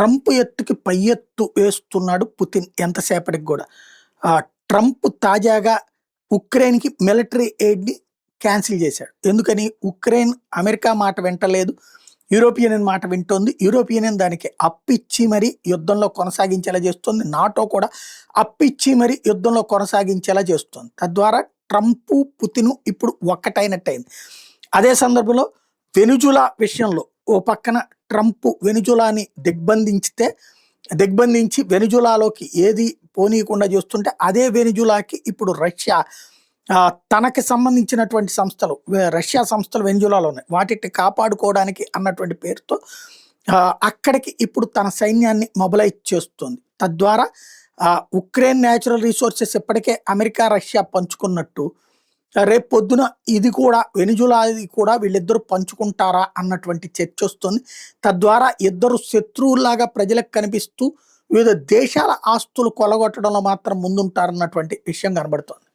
Trump ఎత్తుకి పై ఎత్తు వేస్తున్నాడు పుతిన్ ఎంతసేపటికి కూడా. ట్రంప్ తాజాగా ఉక్రెయిన్‌కి మిలిటరీ ఎయిడ్‌ని క్యాన్సిల్ చేశాడు. ఎందుకని? ఉక్రెయిన్ అమెరికా మాట వింటలేదు. యూరోపియన్ యూనియన్ మాట వింటోంది. యూరోపియన్ యూనియన్ దానికి అప్పిచ్చి మరీ యుద్ధంలో కొనసాగించేలా చేస్తుంది. నాటో కూడా అప్పిచ్చి మరీ యుద్ధంలో కొనసాగించేలా చేస్తుంది. తద్వారా ట్రంప్, పుతిన్ ఇప్పుడు ఒక్కటైనట్టయింది. అదే సందర్భంలో వెనుజులా విషయంలో ఓ పక్కన ట్రంప్ వెనుజులాని దిగ్బంధించి వెనుజులాలోకి ఏది పోనీయకుండా చేస్తుంటే, అదే వెనుజులాకి ఇప్పుడు రష్యా తనకి సంబంధించినటువంటి సంస్థలు, రష్యా సంస్థలు వెనుజులాలో ఉన్నాయి. వాటిని కాపాడుకోవడానికి అన్నటువంటి పేరుతో అక్కడికి ఇప్పుడు తన సైన్యాన్ని మొబిలైజ్ చేస్తుంది. తద్వారా ఉక్రెయిన్ న్యాచురల్ రిసోర్సెస్ ఇప్పటికే అమెరికా, రష్యా పంచుకున్నట్టు రేపు పొద్దున ఇది కూడా వెనుజులాది కూడా వీళ్ళిద్దరూ పంచుకుంటారా అన్నటువంటి చర్చ వస్తుంది. తద్వారా ఇద్దరు శత్రువుల్లాగా ప్రజలకు కనిపిస్తూ వివిధ దేశాల ఆస్తులు కొలగొట్టడంలో మాత్రం ముందుంటారన్నటువంటి విషయం కనబడుతోంది.